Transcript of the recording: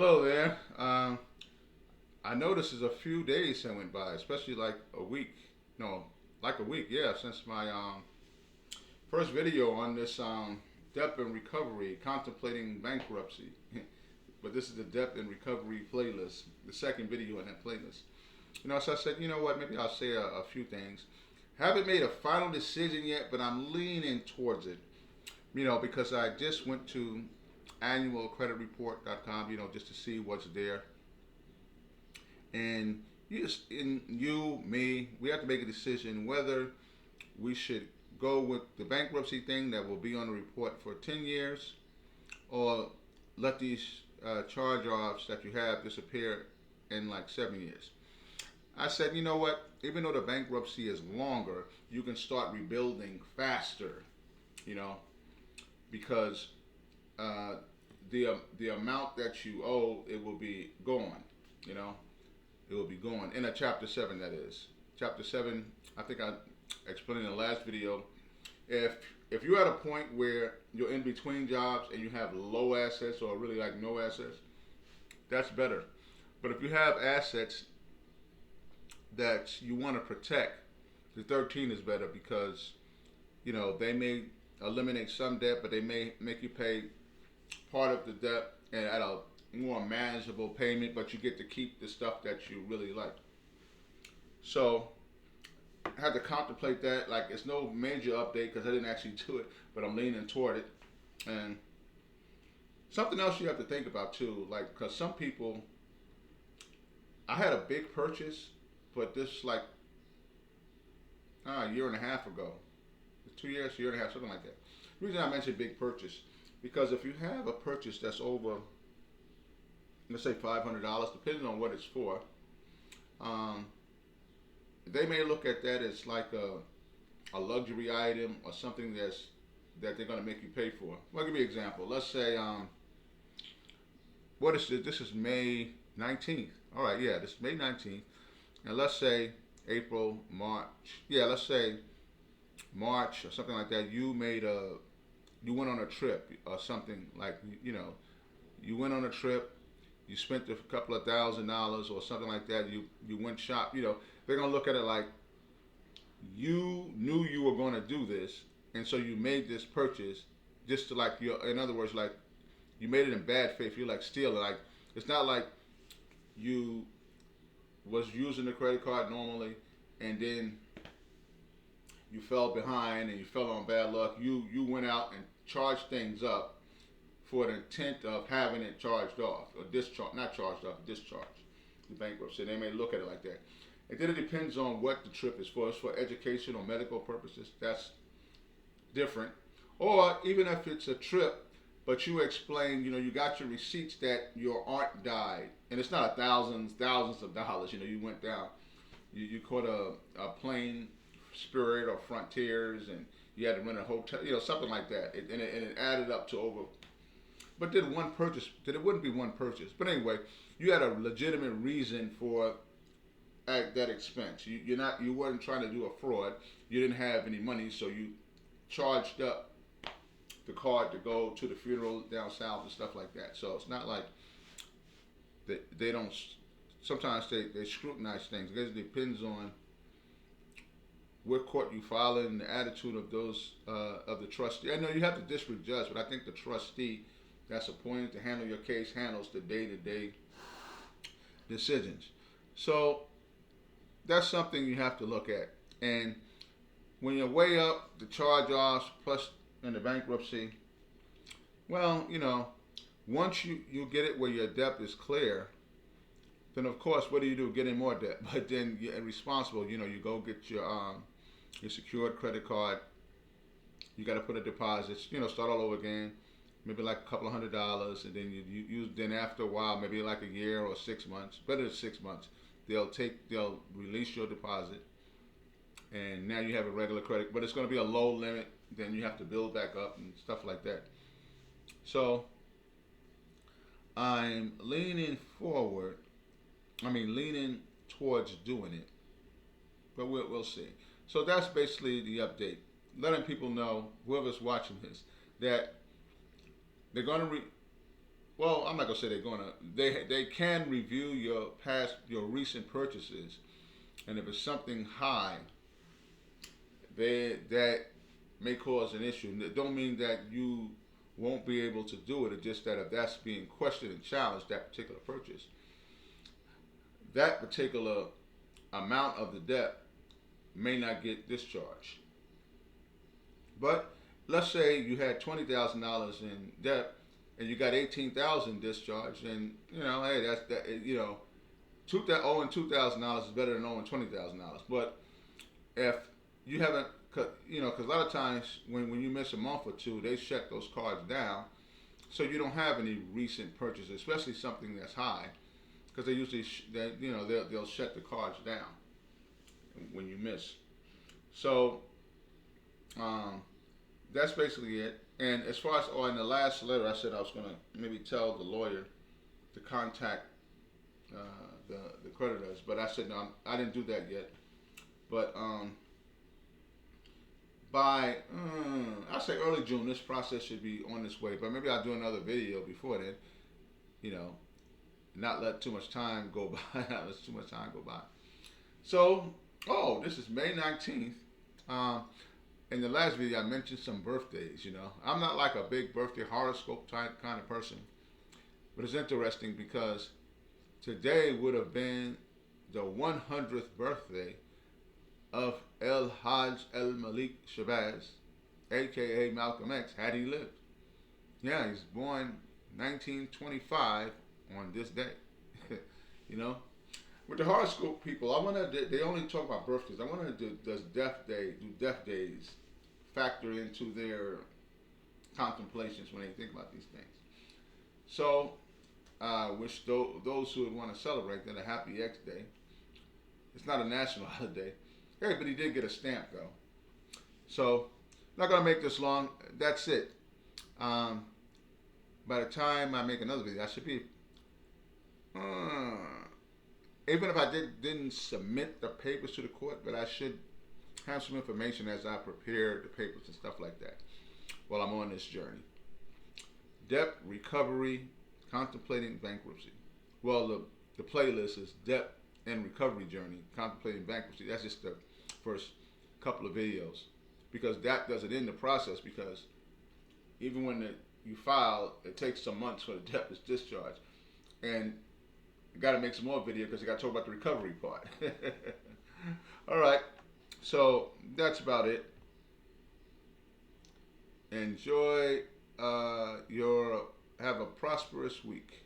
Hello there. I noticed there's a few days that went by, especially like a week. No, like a week, yeah, since my first video on this debt and recovery, contemplating bankruptcy. But this is the debt and recovery playlist, the second video in that playlist. So I said, you know what, maybe I'll say a few things. Haven't made a final decision yet, but I'm leaning towards it. Because I just went to annualcreditreport.com, just to see what's there. And me, we have to make a decision whether we should go with the bankruptcy thing that will be on the report for 10 years or let these charge-offs that you have disappear in like 7 years. I said, you know what, even though the bankruptcy is longer, you can start rebuilding faster, because the amount that you owe, it will be gone. It will be gone in a chapter 7. That is chapter 7. I think I explained in the last video. If you're at a point where you're in between jobs and you have low assets or really like no assets, that's better. But if you have assets that you want to protect, the 13 is better because they may eliminate some debt, but they may make you pay part of the debt and at a more manageable payment, but you get to keep the stuff that you really like. So I had to contemplate that. Like, it's no major update because I didn't actually do it, but I'm leaning toward it. And something else you have to think about too, like, because some people, I had a big purchase, but this like a year and a half ago, 2 years, year and a half, something like that. The reason I mentioned big purchase, because if you have a purchase that's over, let's say $500, depending on what it's for, they may look at that as like a luxury item or something that they're going to make you pay for. Well, I'll give you an example. Let's say, what is this? This is May 19th. All right, yeah, this is May 19th. And let's say April, March. Yeah, let's say March or something like that. You went on a trip or something like, you went on a trip, you spent a couple of $1,000 or something like that. You went shop. They're gonna look at it like you knew you were going to do this, and so you made this purchase just to like in other words, like you made it in bad faith. You're like stealing. Like, it's not like you was using the credit card normally and then you fell behind and you fell on bad luck. You went out and charged things up for the intent of having it charged off or discharged, not charged off, discharged. The bankruptcy. They may look at it like that. And then it depends on what the trip is for. It's for education or medical purposes. That's different. Or even if it's a trip, but you explain, you got your receipts that your aunt died, and it's not thousands of dollars. You went down, you caught a plane, Spirit or Frontiers, and you had to rent a hotel, something like that, and it added up to over. But did one purchase? Then it wouldn't be one purchase. But anyway, you had a legitimate reason for that expense. You weren't trying to do a fraud. You didn't have any money, so you charged up the card to go to the funeral down south and stuff like that. So it's not like they don't. Sometimes they scrutinize things. It depends on what court you file in, the attitude of those of the trustee. I know you have the district judge, but I think the trustee that's appointed to handle your case handles the day-to-day decisions. So that's something you have to look at. And when you weigh up the charge-offs plus in the bankruptcy, well, once you get it where your debt is clear, then of course, what do? Get in more debt. But then you're responsible. You go get your secured credit card. You got to put a deposit. Start all over again. Maybe like a couple of $100s, and then then after a while, maybe like a year or 6 months. Better than 6 months. They'll release your deposit, and now you have a regular credit. But it's going to be a low limit. Then you have to build back up and stuff like that. So I'm leaning towards doing it, but we'll see. So that's basically the update. Letting people know, whoever's watching this, that they're going to well, I'm not gonna say they're gonna. They can review your recent purchases, and if it's something high, that may cause an issue. It don't mean that you won't be able to do it. It's just that if that's being questioned and challenged, that particular purchase, that particular amount of the debt may not get discharged. But let's say you had $20,000 in debt and you got 18,000 discharged, and hey, that's that. Owing $2,000 is better than owing $20,000. But if you haven't, because a lot of times when you miss a month or two, they shut those cards down, so you don't have any recent purchases, especially something that's high, because they usually they'll shut the cards down when you miss. So that's basically it. And as far as in the last letter, I said I was gonna maybe tell the lawyer to contact the creditors, but I said no, I didn't do that yet. But by I say early June, this process should be on its way. But maybe I'll do another video before then. You know, not let too much time go by. Not let too much time go by. So, this is May 19th. In the last video, I mentioned some birthdays. I'm not like a big birthday horoscope type kind of person, but it's interesting because today would have been the 100th birthday of El Hajj El Malik Shabazz, aka Malcolm X, had he lived. Yeah, he's born 1925 on this day. With the horoscope people, they only talk about birthdays. I wonder, does death days factor into their contemplations when they think about these things? So, wish those who would want to celebrate then a happy X Day. It's not a national holiday. Hey, but he did get a stamp though. So, not gonna make this long. That's it. By the time I make another video, I should be. Even if I didn't submit the papers to the court, but I should have some information as I prepare the papers and stuff like that while I'm on this journey. Debt recovery, contemplating bankruptcy. Well, the playlist is debt and recovery journey, contemplating bankruptcy. That's just the first couple of videos, because that doesn't end the process, because even when you file, it takes some months for the debt is discharged. And you got to make some more video because you got to talk about the recovery part. All right, so that's about it. Enjoy have a prosperous week.